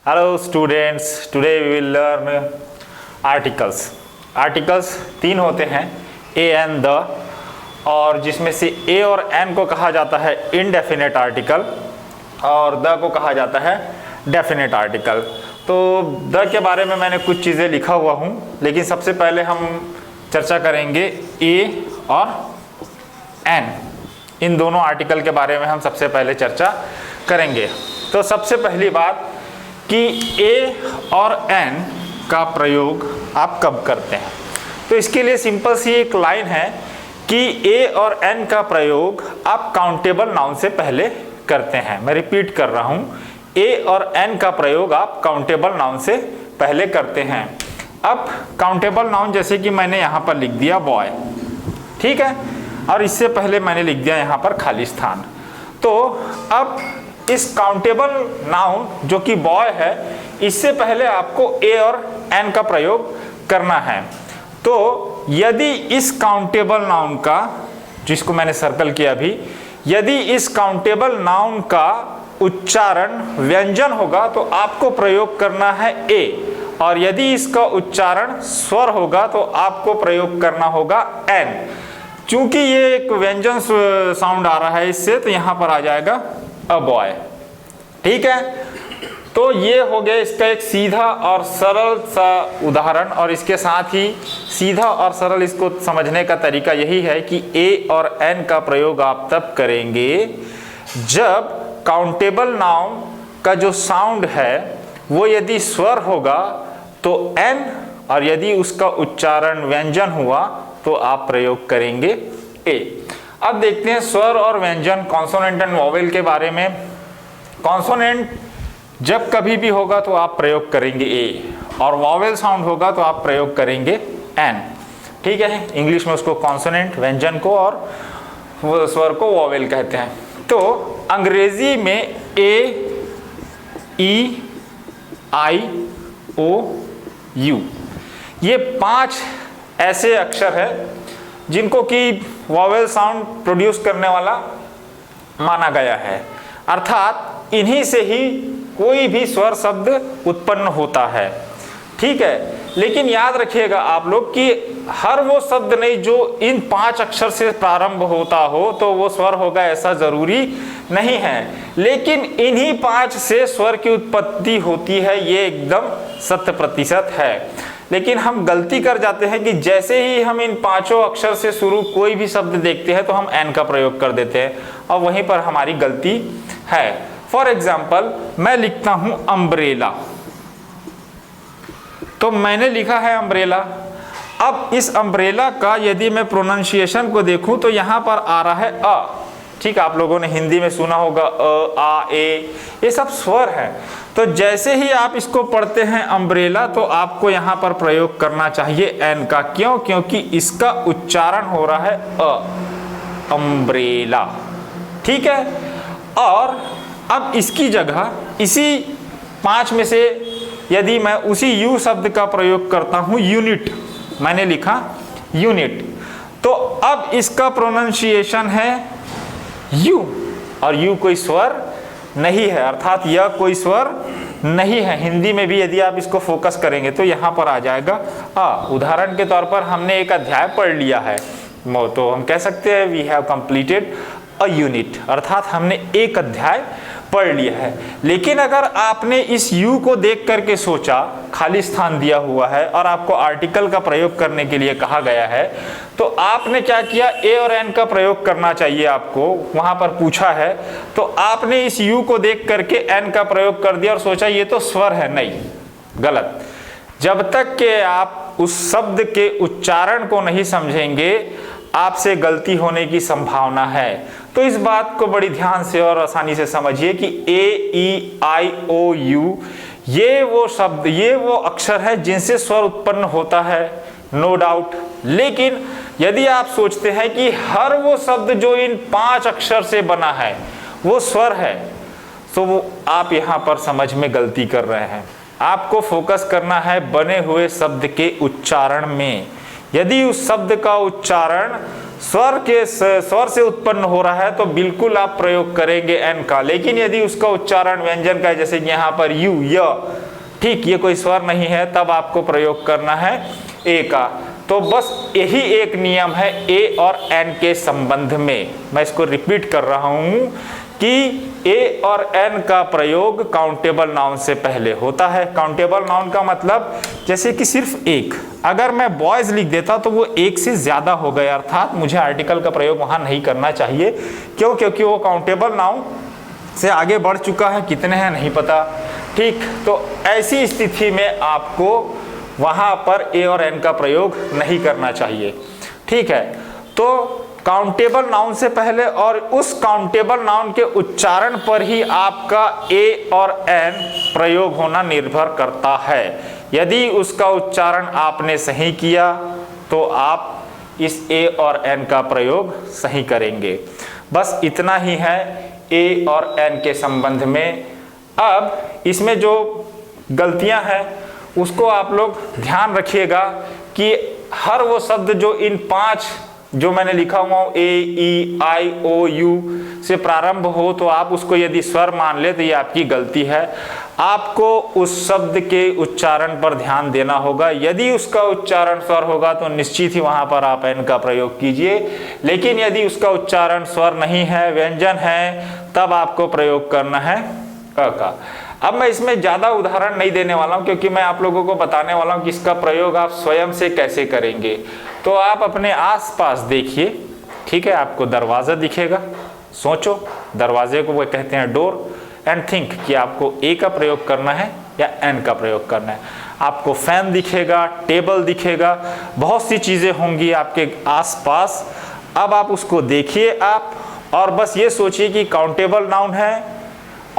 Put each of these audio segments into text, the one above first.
Hello students, today we will learn articles. Articles तीन होते हैं, a and the, और जिसमें से a और n को कहा जाता है indefinite article और the को कहा जाता है definite article. तो the के बारे में मैंने कुछ चीज़ें लिखा हुआ हूँ, लेकिन सबसे पहले हम चर्चा करेंगे a और n. इन दोनों आर्टिकल के बारे में हम सबसे पहले चर्चा करेंगे. तो सबसे पहली बात कि a और n का प्रयोग आप कब करते हैं. तो इसके लिए सिंपल सी एक लाइन है कि a और n का प्रयोग आप काउंटेबल नाउन से पहले करते हैं. मैं रिपीट कर रहा हूं, a और n का प्रयोग आप काउंटेबल नाउन से पहले करते हैं. अब काउंटेबल नाउन जैसे कि मैंने यहां पर लिख दिया बॉय, ठीक है, और इससे पहले मैंने लिख दिया यहां पर खाली स्थान. तो अब इस काउंटेबल नाउन जो कि बॉय है, इससे पहले आपको a और n का प्रयोग करना है. तो यदि इस काउंटेबल नाउन का, जिसको मैंने सर्कल किया अभी, यदि इस काउंटेबल नाउन का उच्चारण व्यंजन होगा तो आपको प्रयोग करना है a, और यदि इसका उच्चारण स्वर होगा तो आपको प्रयोग करना होगा n. चूंकि ये एक व्यंजन साउंड आ रहा है इससे, तो यहां पर आ जाएगा अ बॉय. ठीक है, तो ये हो गया इसका एक सीधा और सरल सा उदाहरण. और इसके साथ ही सीधा और सरल इसको समझने का तरीका यही है कि a और n का प्रयोग आप तब करेंगे जब काउंटेबल नाउन का जो साउंड है वो यदि स्वर होगा तो n, और यदि उसका उच्चारण व्यंजन हुआ तो आप प्रयोग करेंगे a. अब देखते हैं स्वर और व्यंजन, कॉन्सोनेंट एंड वॉवेल के बारे में. कॉन्सोनेंट जब कभी भी होगा तो आप प्रयोग करेंगे a, और वॉवेल साउंड होगा तो आप प्रयोग करेंगे n. ठीक है, इंग्लिश में उसको कॉन्सोनेंट व्यंजन को और स्वर को वॉवेल कहते हैं. तो अंग्रेजी में a, e, i, o, u, ये 5 ऐसे अक्षर है जिनको कि वॉवेल साउंड प्रोड्यूस करने वाला माना गया है. अर्थात इन्हीं से ही कोई भी स्वर शब्द उत्पन्न होता है. ठीक है, लेकिन याद रखिएगा आप लोग कि हर वो शब्द नहीं जो इन 5 अक्षर से प्रारंभ होता हो तो वो स्वर होगा, ऐसा जरूरी नहीं है. लेकिन इन्हीं 5 से स्वर की उत्पत्ति होती है, ये एकदम 100% है. लेकिन हम गलती कर जाते हैं कि जैसे ही हम इन 5 अक्षर से शुरू कोई भी शब्द देखते हैं तो हम n का प्रयोग कर देते हैं, और वहीं पर हमारी गलती है. फॉर एग्जाम्पल, मैं लिखता हूं अम्ब्रेला, तो मैंने लिखा है अम्ब्रेला. अब इस अम्ब्रेला का यदि मैं प्रोनाउंसिएशन को देखूं तो यहां पर आ रहा है अ. ठीक, आप लोगों ने हिंदी में सुना होगा अ, आ, ए, ये सब स्वर है. तो जैसे ही आप इसको पढ़ते हैं अम्ब्रेला तो आपको यहाँ पर प्रयोग करना चाहिए n का. क्यों? क्योंकि इसका उच्चारण हो रहा है अ, अम्ब्रेला. ठीक है, और अब इसकी जगह इसी 5 में से यदि मैं उसी u शब्द का प्रयोग करता हूँ, यूनिट, मैंने लिखा यूनिट, तो अब इसका प्रोनाउंसिएशन है u, और u कोई स्वर नहीं है, अर्थात यह कोई स्वर नहीं है. हिंदी में भी यदि आप इसको फोकस करेंगे तो यहां पर आ जाएगा आ. उदाहरण के तौर पर हमने एक अध्याय पढ़ लिया है, तो हम कह सकते हैं we have completed a unit, अर्थात हमने एक अध्याय पढ़ लिया है. लेकिन अगर आपने इस u को देख करके सोचा, खाली स्थान दिया हुआ है और आपको आर्टिकल का प्रयोग करने के लिए कहा गया है, तो आपने क्या किया, a और n का प्रयोग करना चाहिए आपको, वहां पर पूछा है, तो आपने इस u को देख करके n का प्रयोग कर दिया और सोचा ये तो स्वर है. नहीं, गलत. जब तक कि आप उस शब्द के उच्चारण को नहीं समझेंगे, आपसे गलती होने की संभावना है. तो इस बात को बड़ी ध्यान से और आसानी से समझिए कि a, e, i, o, u, ये वो शब्द, ये वो अक्षर है जिनसे स्वर उत्पन्न होता है, नो डाउट. लेकिन यदि आप सोचते हैं कि हर वो शब्द जो इन 5 अक्षर से बना है वो स्वर है, तो वो आप यहाँ पर समझ में गलती कर रहे हैं. आपको फोकस करना है बने हुए शब्द के उच्चारण में. यदि उस शब्द का उच्चारण स्वर से उत्पन्न हो रहा है तो बिल्कुल आप प्रयोग करेंगे एन का। लेकिन यदि उसका उच्चारण व्यंजन का है, जैसे यहाँ पर यू, य, ठीक, ये कोई स्वर नहीं है, तब आपको प्रयोग करना है ए का। तो बस यही एक नियम है ए और एन के संबंध में। मैं इसको रिपीट कर रहा हूं कि ए और एन का प्रयोग काउंटेबल नाउन से पहले होता है। काउंटेबल नाउन का मतलब जैसे कि सिर्फ एक, अगर मैं बॉयज लिख देता तो वो एक से ज्यादा हो गए, अर्थात मुझे आर्टिकल का प्रयोग वहां नहीं करना चाहिए। क्यों? क्योंकि वो काउंटेबल नाउन से आगे बढ़ चुका है, कितने हैं नहीं पता, ठीक। तो ऐसी स्थिति में आपको वहां पर ए और एन का प्रयोग नहीं करना चाहिए, ठीक है। तो काउंटेबल नाउन से पहले और उस काउंटेबल नाउन के उच्चारण पर ही आपका ए और एन प्रयोग होना निर्भर करता है। यदि उसका उच्चारण आपने सही किया तो आप इस ए और एन का प्रयोग सही करेंगे। बस इतना ही है ए और एन के संबंध में। अब इसमें जो गलतियां हैं उसको आप लोग ध्यान रखिएगा कि हर वो शब्द जो इन 5 जो मैंने लिखा हुआ ए, ई, आई, ओ, यू से प्रारंभ हो तो आप उसको यदि स्वर मान ले तो ये आपकी गलती है। आपको उस शब्द के उच्चारण पर ध्यान देना होगा। यदि उसका उच्चारण स्वर होगा तो निश्चित ही वहां पर आप एन का प्रयोग कीजिए, लेकिन यदि उसका उच्चारण स्वर नहीं है, व्यंजन है, तब आपको प्रयोग करना है अ का। अब मैं इसमें ज्यादा उदाहरण नहीं देने वाला हूं क्योंकि मैं आप लोगों को बताने वाला हूं कि इसका प्रयोग आप स्वयं से कैसे करेंगे। तो आप अपने आसपास देखिए, ठीक है, आपको दरवाजा दिखेगा, सोचो, दरवाजे को वो कहते हैं डोर, एंड थिंक कि आपको ए का प्रयोग करना है या एन का प्रयोग करना है। आपको फैन दिखेगा, टेबल दिखेगा, बहुत सी चीजें होंगी आपके आसपास। अब आप उसको देखिए आप, और बस ये सोचिए कि काउंटेबल नाउन है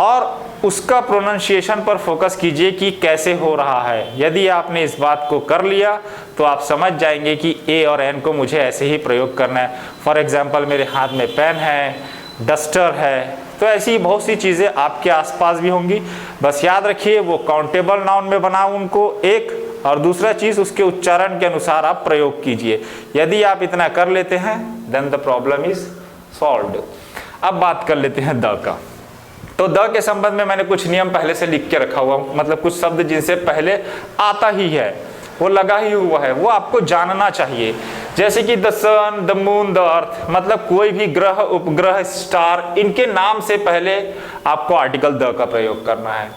और उसका प्रोनाउंसिएशन पर फोकस कीजिए कि कैसे हो रहा है। यदि आपने इस बात को कर लिया तो आप समझ जाएंगे कि ए और एन को मुझे ऐसे ही प्रयोग करना है। फॉर एग्जाम्पल मेरे हाथ में पेन है, डस्टर है, तो ऐसी बहुत सी चीज़ें आपके आसपास भी होंगी। बस याद रखिए वो काउंटेबल नाउन में बनाओ उनको एक, और दूसरा चीज़ उसके उच्चारण के अनुसार आप प्रयोग कीजिए। यदि आप इतना कर लेते हैं then the problem is solved. अब बात कर लेते हैं द का। तो द के संबंध में मैंने कुछ नियम पहले से लिख के रखा हुआ, मतलब कुछ शब्द जिनसे पहले आता ही है, वो लगा ही हुआ है, वो आपको जानना चाहिए। जैसे कि the sun, the moon, the earth, मतलब कोई भी ग्रह, उपग्रह, स्टार, इनके नाम से पहले आपको आर्टिकल द का प्रयोग करना है।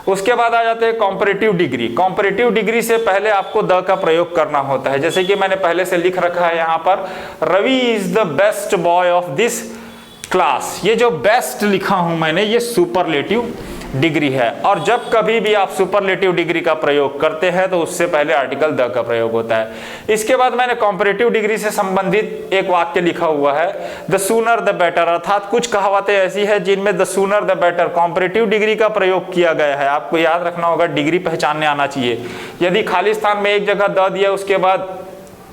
उसके बाद आ जाते हैं कॉम्परेटिव डिग्री। कॉम्परेटिव डिग्री से पहले आपको द का प्रयोग करना होता है। जैसे कि मैंने पहले से लिख रखा है यहाँ पर, Ravi is the best boy of this class. ये जो बेस्ट लिखा हूं मैंने, ये सुपरलेटिव डिग्री है, और जब कभी भी आप सुपरलेटिव डिग्री का प्रयोग करते हैं तो उससे पहले आर्टिकल द का प्रयोग होता है। इसके बाद मैंने कॉम्परेटिव डिग्री से संबंधित एक वाक्य लिखा हुआ है, द सूनर द बेटर, अर्थात कुछ कहावतें ऐसी है जिनमें the sooner the better comparative degree का प्रयोग किया गया है। आपको याद रखना होगा, डिग्री पहचानने आना चाहिए। यदि खाली स्थान में एक जगह द दिया, उसके बाद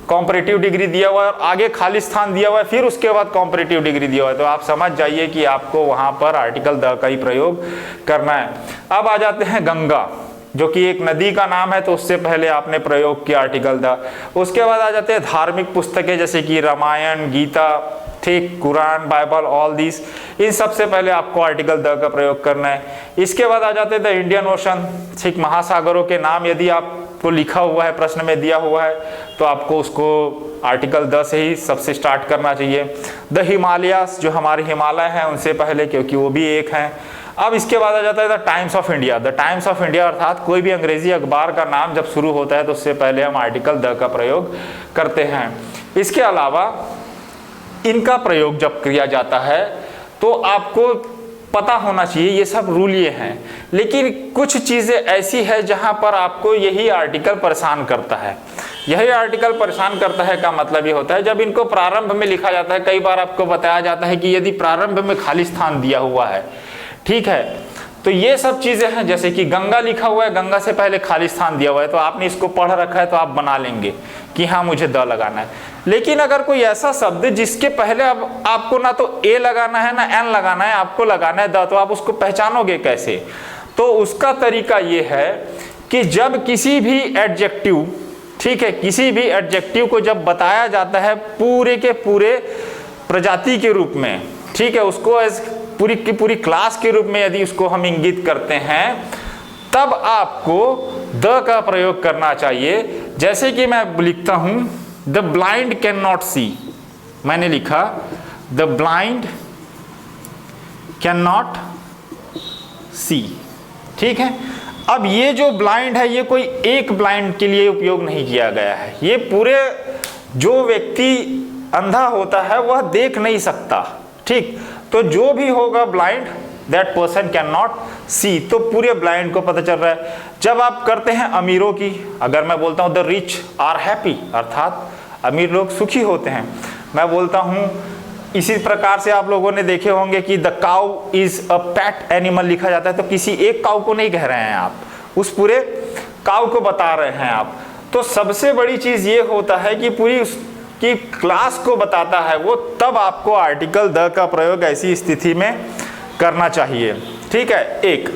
कॉम्परेटिव डिग्री दिया हुआ है, और आगे खाली स्थान दिया हुआ है, फिर उसके बाद कॉम्परेटिव डिग्री दिया हुआ है, तो आप समझ जाइए कि आपको वहां पर आर्टिकल द का ही प्रयोग करना है। अब आ जाते हैं गंगा, जो कि एक नदी का नाम है, तो उससे पहले आपने प्रयोग किया आर्टिकल द। उसके बाद आ जाते हैं धार्मिक पुस्तकें, जैसे कि रामायण, गीता, ठीक, कुरान, बाइबल, ऑल दिस, इन सबसे पहले आपको आर्टिकल द का प्रयोग करना है। इसके बाद आ जाते हैं द इंडियन ओशन, ठीक, महासागरों के नाम यदि आपको लिखा हुआ है, प्रश्न में दिया हुआ है, तो आपको उसको आर्टिकल द से ही सबसे स्टार्ट करना चाहिए। द हिमालयास, जो हमारे हिमालय हैं उनसे पहले, क्योंकि वो भी एक हैं। अब इसके बाद आ जाता है the times of India. The times of India अर्थात कोई भी अंग्रेजी अखबार का नाम जब शुरू होता है तो उससे पहले हम आर्टिकल द का प्रयोग करते हैं। इसके अलावा इनका प्रयोग जब किया जाता है तो आपको पता होना चाहिए, ये सब रूल ये हैं, लेकिन कुछ चीजें ऐसी है जहां पर आपको यही आर्टिकल परेशान करता है। यही आर्टिकल परेशान करता है का मतलब ये होता है, जब इनको प्रारंभ में लिखा जाता है, कई बार आपको बताया जाता है कि यदि प्रारंभ में खाली स्थान दिया हुआ है, ठीक है, तो ये सब चीजें हैं। जैसे कि गंगा लिखा हुआ है, गंगा से पहले खाली स्थान दिया हुआ है, तो आपने इसको पढ़ रखा है तो आप बना लेंगे कि हाँ मुझे द लगाना है। लेकिन अगर कोई ऐसा शब्द जिसके पहले अब आपको ना तो ए लगाना है ना एन लगाना है, आपको लगाना है द, तो आप उसको पहचानोगे कैसे? तो उसका तरीका ये है कि जब किसी भी एडजेक्टिव, ठीक है, किसी भी एडजेक्टिव को जब बताया जाता है पूरे के पूरे प्रजाति के रूप में, ठीक है, उसको एज पूरी की पूरी क्लास के रूप में यदि उसको हम इंगित करते हैं, तब आपको द का प्रयोग करना चाहिए। जैसे कि मैं लिखता हूं द ब्लाइंड कैन नॉट सी, मैंने लिखा द ब्लाइंड कैन नॉट सी, ठीक है। अब ये जो ब्लाइंड है ये कोई एक ब्लाइंड के लिए उपयोग नहीं किया गया है, ये पूरे जो व्यक्ति अंधा होता है वह देख नहीं सकता, ठीक। तो जो भी होगा blind, that person can not see, तो पूरे ब्लाइंड को पता चल रहा है। जब आप करते हैं अमीरों की, अगर मैं बोलता हूं द रिच आर हैप्पी, अर्थात अमीर लोग सुखी होते हैं, मैं बोलता हूं इसी प्रकार से आप लोगों ने देखे होंगे कि the cow is a pet animal लिखा जाता है, तो किसी एक काउ को नहीं कह रहे हैं आप, उस पूरे काउ को बता रहे हैं आप। तो सबसे बड़ी चीज ये होता है कि पूरी की क्लास को बताता है वो, तब आपको आर्टिकल द का प्रयोग ऐसी स्थिति में करना चाहिए, ठीक है। एक,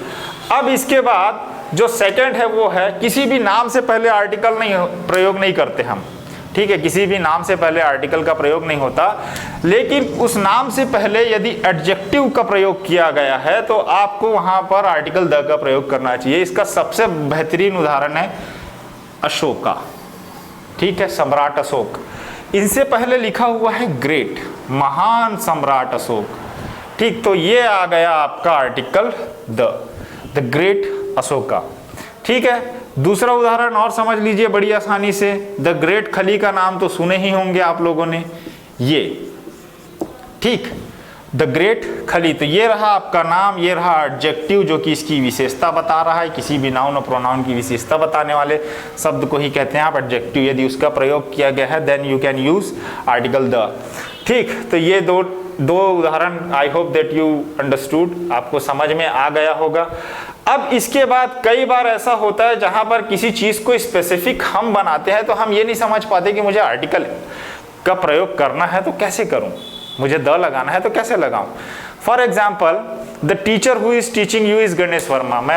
अब इसके बाद जो सेकंड है वो है किसी भी नाम से पहले आर्टिकल प्रयोग नहीं करते हम, ठीक है, किसी भी नाम से पहले आर्टिकल का प्रयोग नहीं होता, लेकिन उस नाम से पहले यदि एडजेक्टिव का प्रयोग किया गया है तो आपको वहां पर आर्टिकल द का प्रयोग करना चाहिए। इसका सबसे बेहतरीन उदाहरण है अशोका, ठीक है, सम्राट अशोक। इनसे पहले लिखा हुआ है ग्रेट, महान सम्राट अशोक, ठीक। तो ये आ गया आपका आर्टिकल द ग्रेट अशोका, ठीक है। दूसरा उदाहरण और समझ लीजिए बड़ी आसानी से, द ग्रेट खली का नाम तो सुने ही होंगे आप लोगों ने, ये, ठीक, द ग्रेट खली। तो ये रहा आपका नाम, ये रहा एडजेक्टिव जो कि इसकी विशेषता बता रहा है। किसी भी नाउन और प्रोनाउन की विशेषता बताने वाले शब्द को ही कहते हैं आप एडजेक्टिव। यदि उसका प्रयोग किया गया है then you can use article the, ठीक। तो ये दो उदाहरण, I hope that you understood, आपको समझ में आ गया होगा। अब इसके बाद कई बार ऐसा होता है जहां पर किसी चीज को स्पेसिफिक हम बनाते हैं तो हम ये नहीं समझ पाते कि मुझे आर्टिकल का प्रयोग करना है तो कैसे करूं, मुझे द लगाना है तो कैसे लगाऊं। For example, the teacher who is teaching you is Ganesh Verma. मैं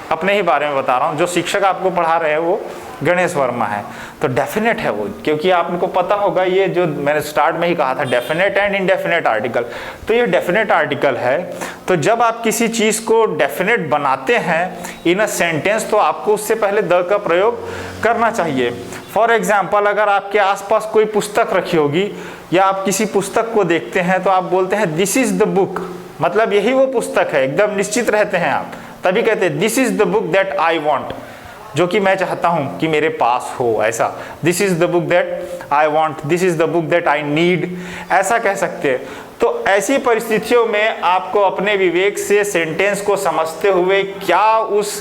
अपने ही बारे में बता रहा हूं, जो शिक्षक आपको पढ़ा रहे हैं वो गणेश वर्मा है, तो डेफिनेट है वो, क्योंकि आपको पता होगा ये जो मैंने स्टार्ट में ही कहा था डेफिनेट एंड इनडेफिनेट आर्टिकल, तो ये डेफिनेट आर्टिकल है। तो जब आप किसी चीज को डेफिनेट बनाते हैं इन अ सेंटेंस तो आपको उससे पहले द का प्रयोग करना चाहिए। फॉर एग्जाम्पल, अगर आपके आसपास कोई पुस्तक रखी होगी या आप किसी पुस्तक को देखते हैं तो आप बोलते हैं दिस इज द बुक, मतलब यही वो पुस्तक है, एकदम निश्चित रहते हैं आप, तभी कहते हैं this is the book that I want, जो कि मैं चाहता हूं कि मेरे पास हो, ऐसा। This is the book that I want, this is the book that I need, ऐसा कह सकते हैं। तो ऐसी परिस्थितियों में आपको अपने विवेक से सेंटेंस को समझते हुए क्या उस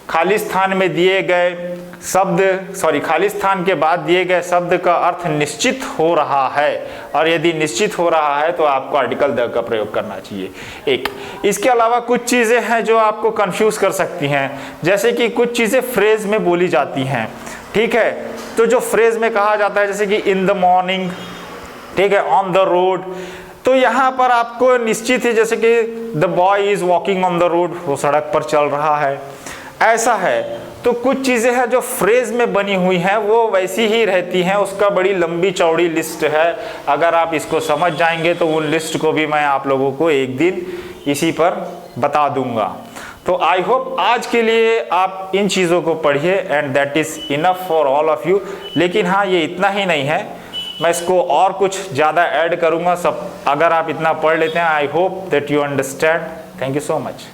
खाली स्थान में दिए गए शब्द, खाली स्थान के बाद दिए गए शब्द का अर्थ निश्चित हो रहा है, और यदि निश्चित हो रहा है तो आपको आर्टिकल द का प्रयोग करना चाहिए। एक, इसके अलावा कुछ चीजें हैं जो आपको कंफ्यूज कर सकती हैं, जैसे कि कुछ चीजें फ्रेज में बोली जाती हैं, ठीक है। तो जो फ्रेज में कहा जाता है जैसे कि इन द मॉर्निंग, ठीक है, ऑन द रोड, तो यहाँ पर आपको निश्चित है जैसे कि the boy is walking on the road, वो सड़क पर चल रहा है, ऐसा है। तो कुछ चीजें हैं जो फ्रेज में बनी हुई हैं वो वैसी ही रहती हैं, उसका बड़ी लंबी चौड़ी लिस्ट है। अगर आप इसको समझ जाएंगे तो उन लिस्ट को भी मैं आप लोगों को एक दिन इसी पर बता दूंगा। तो आई होप आज के लिए आप इन चीज़ों को पढ़िए and that is enough for all of you. लेकिन हाँ, ये इतना ही नहीं है, मैं इसको और कुछ ज़्यादा ऐड करूँगा। सब अगर आप इतना पढ़ लेते हैं, आई hope that you understand. Thank you so much.